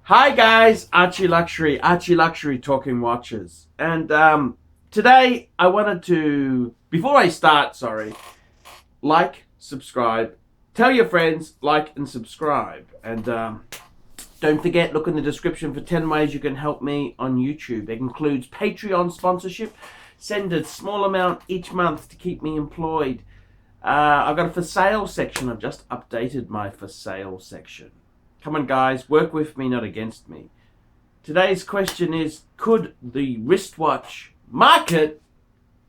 Hi guys, Archie Luxury talking watches. And today I wanted to, before I start, like, subscribe, tell your friends, like and subscribe. And don't forget, look in the description for 10 ways you can help me on YouTube. It includes Patreon sponsorship. Send a small amount each month to keep me employed. I've got a for sale section. I've just updated my for sale section. Come on guys, work with me, not against me. Today's question is, could the wristwatch market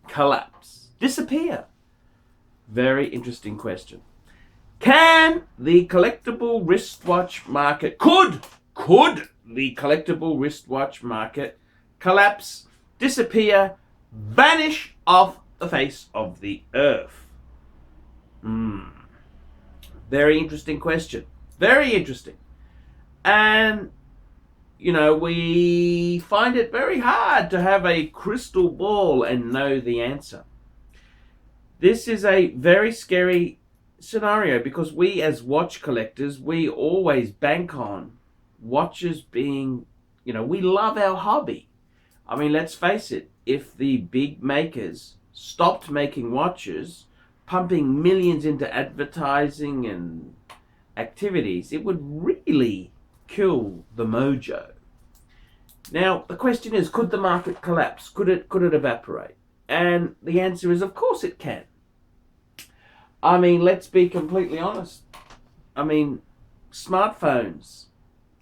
collapse? Disappear? Very interesting question. Can the collectible wristwatch market, could the collectible wristwatch market collapse, disappear, vanish off the face of the earth? Very interesting question. Very interesting. And, we find it very hard to have a crystal ball and know the answer. This is a very scary scenario because we as watch collectors, we always bank on watches being, we love our hobby. I mean, let's face it, if the big makers stopped making watches, pumping millions into advertising and activities, it would really kill the mojo. Now, the question is, could the market collapse? Could it evaporate? And the answer is, of course it can. I mean, let's be completely honest. I mean, smartphones.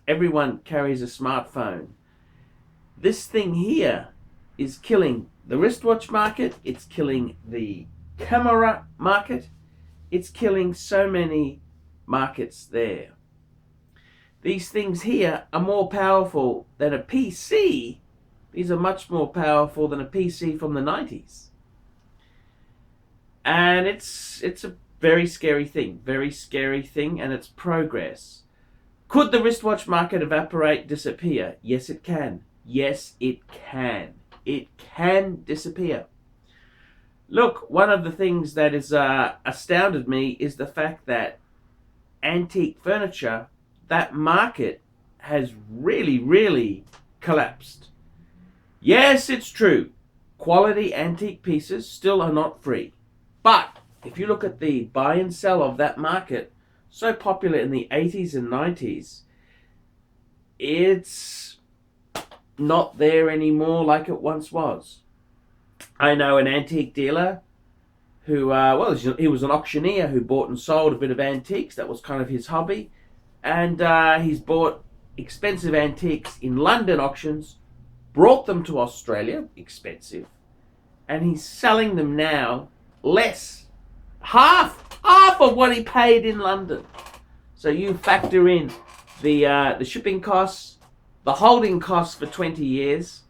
Everyone carries a smartphone. This thing here is killing the wristwatch market. It's killing the camera market. It's killing so many markets there. These things here are more powerful than a PC. These are much more powerful than a PC from the 90s. And it's a very scary thing, and it's progress. Could the wristwatch market evaporate, disappear? Yes, it can. Yes, it can. It can disappear. Look, one of the things that has astounded me is the fact that antique furniture, that market has really collapsed. Yes, it's true. Quality antique pieces still are not free. But if you look at the buy and sell of that market, so popular in the 80s and 90s, it's not there anymore like it once was. I know an antique dealer who, he was an auctioneer who bought and sold a bit of antiques. That was kind of his hobby. And he's bought expensive antiques in London auctions, brought them to Australia, expensive, and he's selling them now less, half of what he paid in London. So you factor in the shipping costs, the holding costs for 20 years,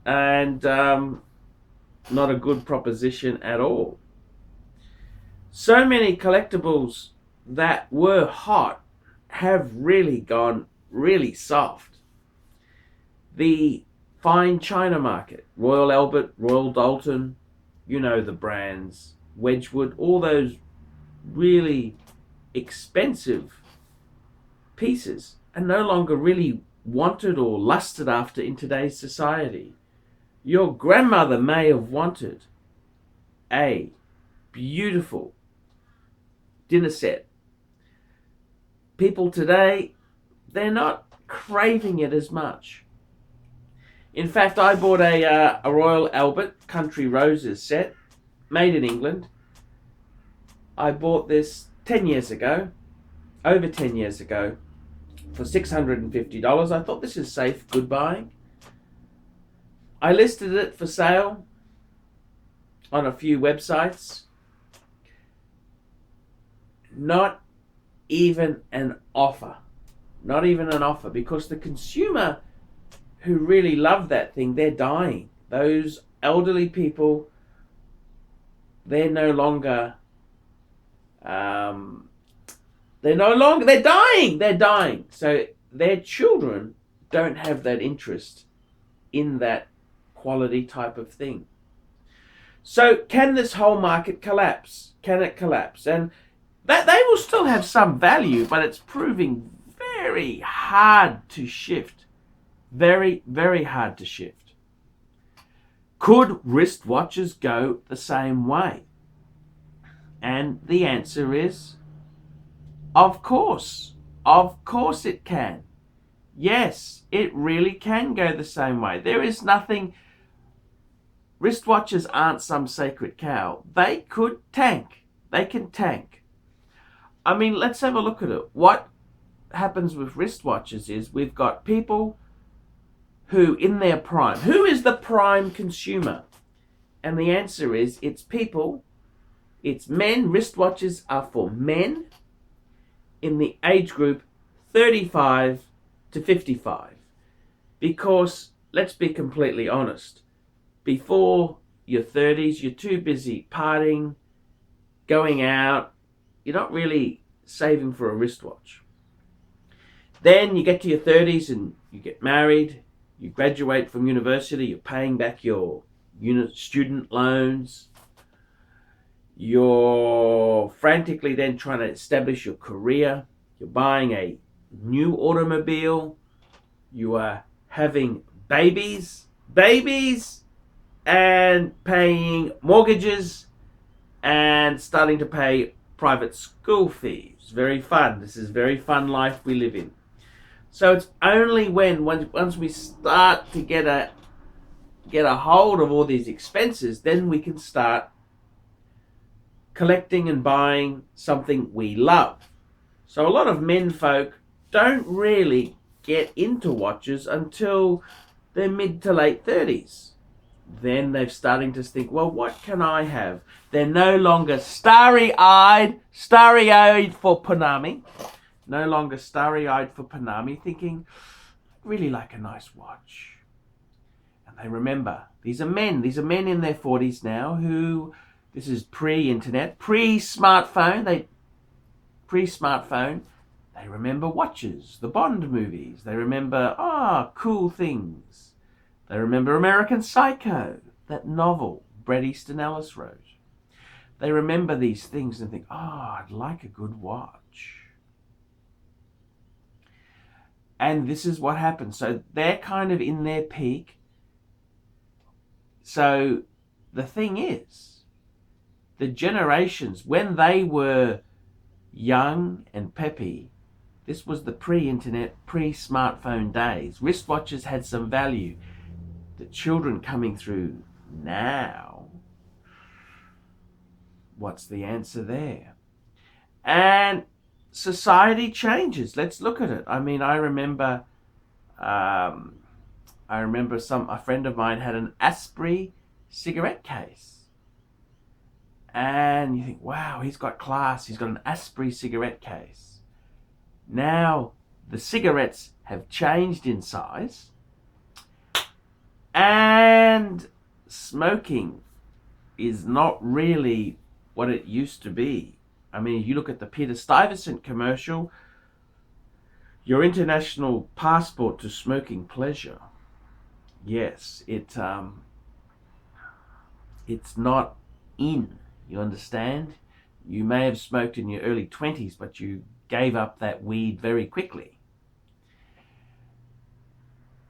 and not a good proposition at all. So many collectibles that were hot have really gone really soft. The fine china market, Royal Albert, Royal Doulton, you know the brands, Wedgwood, all those really expensive pieces are no longer really wanted or lusted after in today's society. Your grandmother may have wanted a beautiful dinner set. People today, they're not craving it as much. In fact, I bought a Royal Albert Country Roses set, made in England. I bought this 10 years ago, over 10 years ago, for $650. I thought this is safe, good buying. I listed it for sale on a few websites. Not even an offer. Not even an offer, because the consumer who really love that thing, they're dying. Those elderly people, they're no longer, they're dying. So their children don't have that interest in that quality type of thing. So can this whole market collapse? Can it collapse? And that they will still have some value, but it's proving very hard to shift. Very, very hard to shift. Could wristwatches go the same way? And the answer is, of course. Of course it can. Yes, it really can go the same way. There is nothing... Wristwatches aren't some sacred cow. They could tank. They can tank. I mean, let's have a look at it. What happens with wristwatches is we've got people who in their prime. Who is the prime consumer? And the answer is, it's people. It's men. Wristwatches are for men in the age group 35 to 55. Because, let's be completely honest, before your 30s, you're too busy partying, going out. You're not really saving for a wristwatch. Then you get to your 30s and you get married, you graduate from university, you're paying back your student loans, you're frantically then trying to establish your career, you're buying a new automobile, you are having babies, and paying mortgages and starting to pay private school fees. Very fun. This is very fun life we live in. So it's only when once we start to get a hold of all these expenses, then we can start collecting and buying something we love. So a lot of men folk don't really get into watches until their mid to late 30s. Then they're starting to think, well, what can I have? They're no longer starry-eyed for Panami. No longer starry-eyed for Panami, thinking, I'd really like a nice watch. And they remember, these are men in their 40s now who, this is pre-internet, pre-smartphone, they remember watches, the Bond movies. They remember, cool things. They remember American Psycho, that novel Bret Easton Ellis wrote. They remember these things and think, I'd like a good watch. And this is what happens. So they're kind of in their peak. So the thing is, the generations, when they were young and peppy, this was the pre-internet, pre-smartphone days. Wristwatches had some value. The children coming through now, what's the answer there? And society changes. Let's look at it. I mean, I remember a friend of mine had an Asprey cigarette case. And you think, wow, he's got class. He's got an Asprey cigarette case. Now, the cigarettes have changed in size. And smoking is not really what it used to be. I mean, you look at the Peter Stuyvesant commercial, your international passport to smoking pleasure. Yes, it's not in, you understand? You may have smoked in your early 20s, but you gave up that weed very quickly.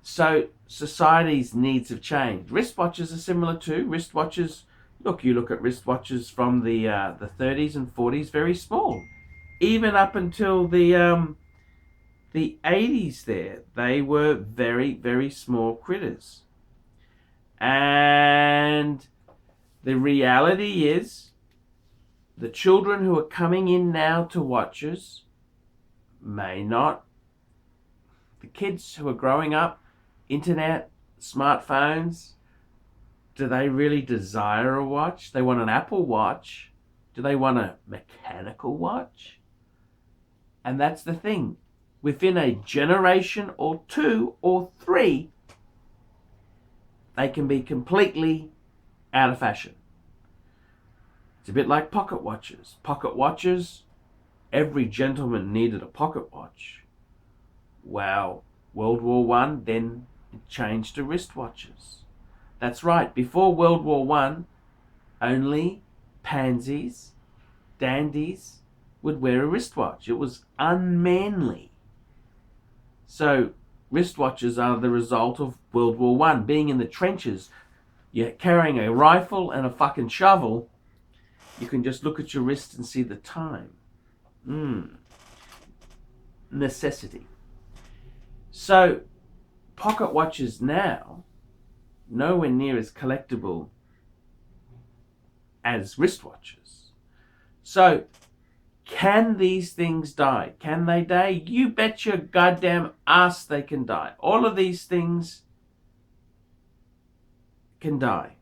So society's needs have changed. Wristwatches are similar too. Wristwatches, you look at wristwatches from the 30s and 40s, very small. Even up until the 80s there, they were very, very small critters. And the reality is, the children who are coming in now to watches may not. The kids who are growing up, internet, smartphones, do they really desire a watch? They want an Apple Watch. Do they want a mechanical watch? And that's the thing. Within a generation or two or three, they can be completely out of fashion. It's a bit like pocket watches. Pocket watches, every gentleman needed a pocket watch. Wow, World War I, then it changed to wristwatches. That's right, before World War I, only pansies, dandies would wear a wristwatch. It was unmanly. So wristwatches are the result of World War One, being in the trenches. You're carrying a rifle and a fucking shovel. You can just look at your wrist and see the time. Necessity. So pocket watches now, nowhere near as collectible as wristwatches. So can these things die? Can they die? You bet your goddamn ass they can die. All of these things can die.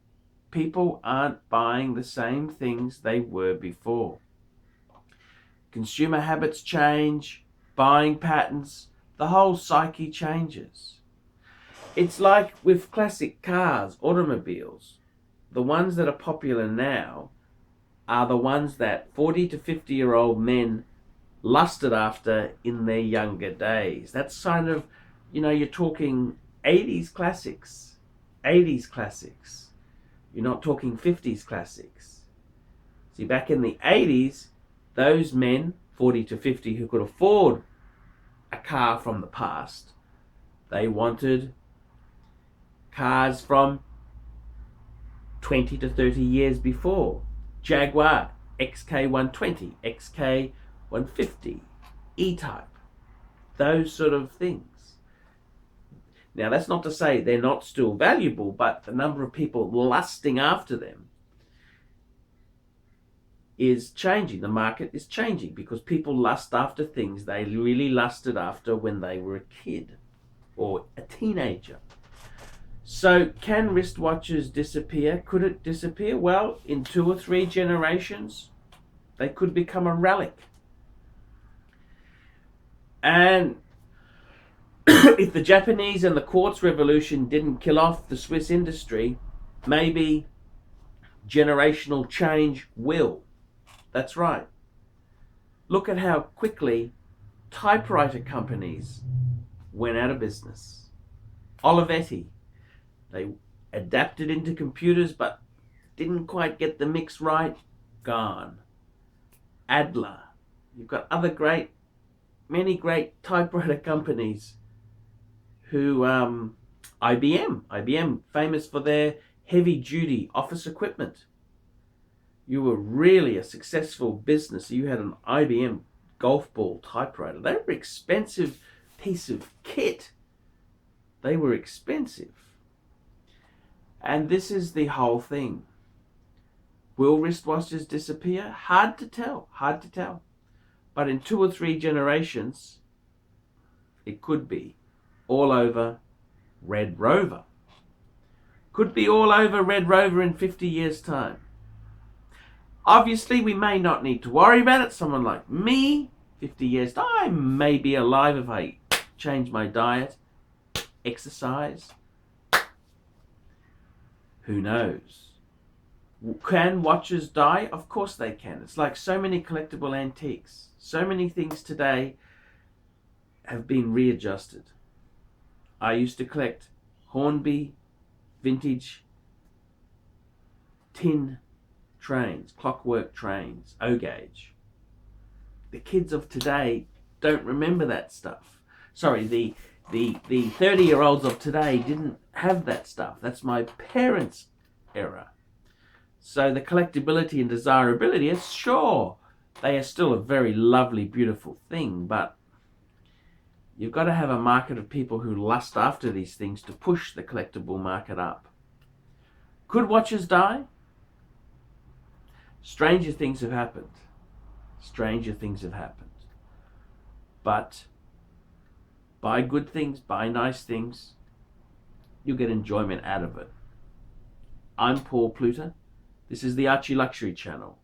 People aren't buying the same things they were before. Consumer habits change, buying patterns, the whole psyche changes. It's like with classic cars, automobiles. The ones that are popular now are the ones that 40 to 50-year-old men lusted after in their younger days. That's kind of, you're talking 80s classics. 80s classics. You're not talking 50s classics. See, back in the 80s, those men, 40 to 50, who could afford a car from the past, they wanted cars from 20 to 30 years before. Jaguar XK120, XK150, E-Type, those sort of things. Now, that's not to say they're not still valuable, but the number of people lusting after them is changing. The market is changing because people lust after things they really lusted after when they were a kid or a teenager. So can wristwatches disappear? Could it disappear? Well, in 2 or 3 generations, they could become a relic. And if the Japanese and the quartz revolution didn't kill off the Swiss industry, maybe generational change will. That's right. Look at how quickly typewriter companies went out of business. Olivetti, they adapted into computers but didn't quite get the mix right. Gone. Adler. You've got many great typewriter companies who, IBM, famous for their heavy duty office equipment. You were really a successful business. You had an IBM golf ball typewriter. They were expensive piece of kit. They were expensive. And this is the whole thing. Will wristwatches disappear? Hard to tell. But in 2 or 3 generations, it could be all over Red Rover. Could be all over Red Rover in 50 years' time. Obviously, we may not need to worry about it. Someone like me, 50 years, I may be alive if I change my diet, exercise. Who knows? Can watches die? Of course they can. It's like so many collectible antiques. So many things today have been readjusted. I used to collect Hornby vintage tin trains, clockwork trains, O-gauge. The kids of today don't remember that stuff. Sorry, the 30-year-olds of today didn't have that stuff. That's my parents' era. So the collectability and desirability is, sure, they are still a very lovely, beautiful thing, but you've got to have a market of people who lust after these things to push the collectible market up. Could watches die? Stranger things have happened. But buy good things, buy nice things, you'll get enjoyment out of it. I'm Paul Pluta. This is the Archie Luxury Channel.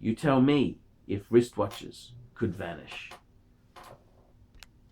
You tell me if wristwatches could vanish.